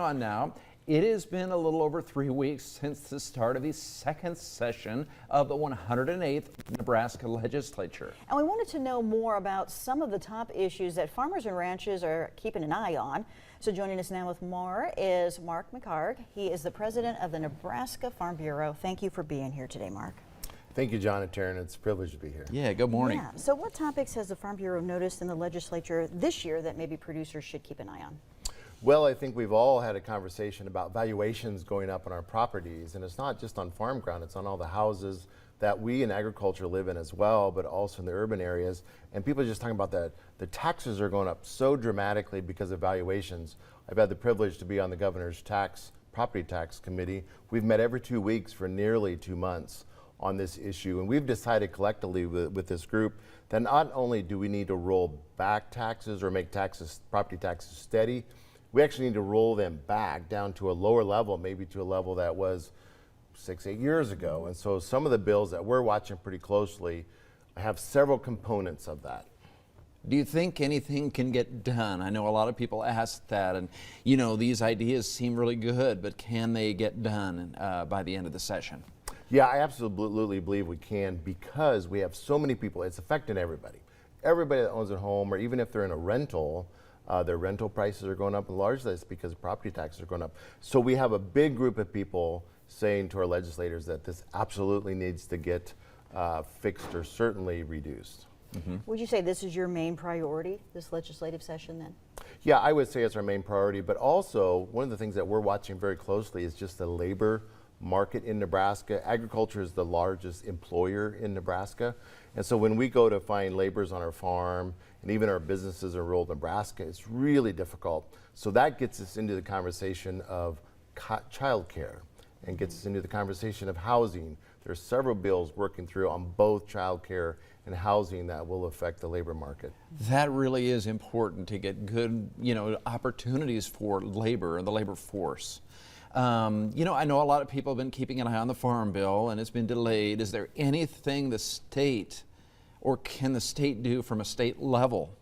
On now. It has been a little over 3 weeks since the start of the second session of the 108th Nebraska Legislature. And we wanted to know more about some of the top issues that farmers and ranchers are keeping an eye on. So joining us now with more is Mark McHarg. He is the president of the Nebraska Farm Bureau. Thank you for being here today, Mark. Thank you, John and Taryn. It's a privilege to be here. Yeah, good morning. Yeah. So what topics has the Farm Bureau noticed in the legislature this year that maybe producers should keep an eye on? Well, I think we've all had a conversation about valuations going up on our properties, and it's not just on farm ground, it's on all the houses that we in agriculture live in as well, but also in the urban areas. And people are just talking about that the taxes are going up so dramatically because of valuations. I've had the privilege to be on the governor's property tax committee. We've met every 2 weeks for nearly 2 months on this issue, and we've decided collectively with this group that not only do we need to roll back taxes or make property taxes steady, we actually need to roll them back down to a lower level, maybe to a level that was 6-8 years ago. And so some of the bills that we're watching pretty closely have several components of that. Do you think anything can get done? I know a lot of people ask that, and you know, these ideas seem really good, but can they get done by the end of the session? Yeah, I absolutely believe we can, because we have so many people. It's affecting everybody. Everybody that owns a home, or even if they're in a rental, their rental prices are going up, and largely that's because property taxes are going up. So we have a big group of people saying to our legislators that this absolutely needs to get fixed or certainly reduced. Mm-hmm. Would you say this is your main priority, this legislative session then? Yeah, I would say it's our main priority, but also one of the things that we're watching very closely is just the labor market in Nebraska. Agriculture is the largest employer in Nebraska. And so when we go to find laborers on our farm, and even our businesses in rural Nebraska, it's really difficult. So that gets us into the conversation of childcare and gets us into the conversation of housing. There's several bills working through on both childcare and housing that will affect the labor market. That really is important to get good, opportunities for labor and the labor force. I know a lot of people have been keeping an eye on the Farm Bill, and it's been delayed. Is there anything the state or can the state do from a state level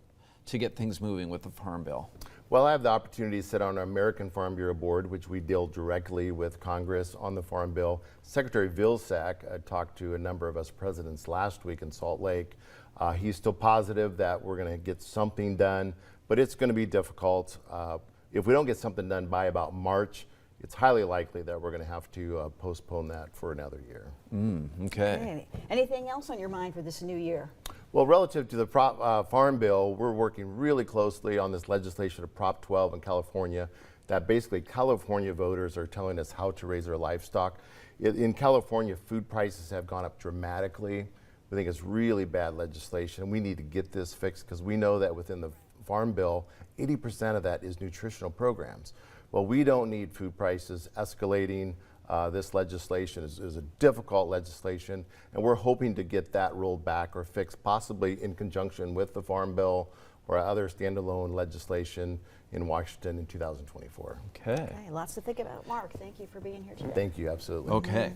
to get things moving with the Farm Bill? Well, I have the opportunity to sit on our American Farm Bureau board, which we deal directly with Congress on the Farm Bill. Secretary Vilsack talked to a number of us presidents last week in Salt Lake. He's still positive that we're going to get something done, but it's going to be difficult. If we don't get something done by about March, it's highly likely that we're going to have to postpone that for another year. Okay. Anything else on your mind for this new year? Well, relative to the Farm Bill, we're working really closely on this legislation of Prop 12 in California that basically California voters are telling us how to raise their livestock. In California, food prices have gone up dramatically. We think it's really bad legislation. We need to get this fixed because we know that within the Farm Bill, 80% of that is nutritional programs. Well, we don't need food prices escalating. This legislation is a difficult legislation, and we're hoping to get that rolled back or fixed, possibly in conjunction with the Farm Bill or other standalone legislation in Washington in 2024. Okay. Lots to think about. Mark, thank you for being here today. Thank you, absolutely. Okay.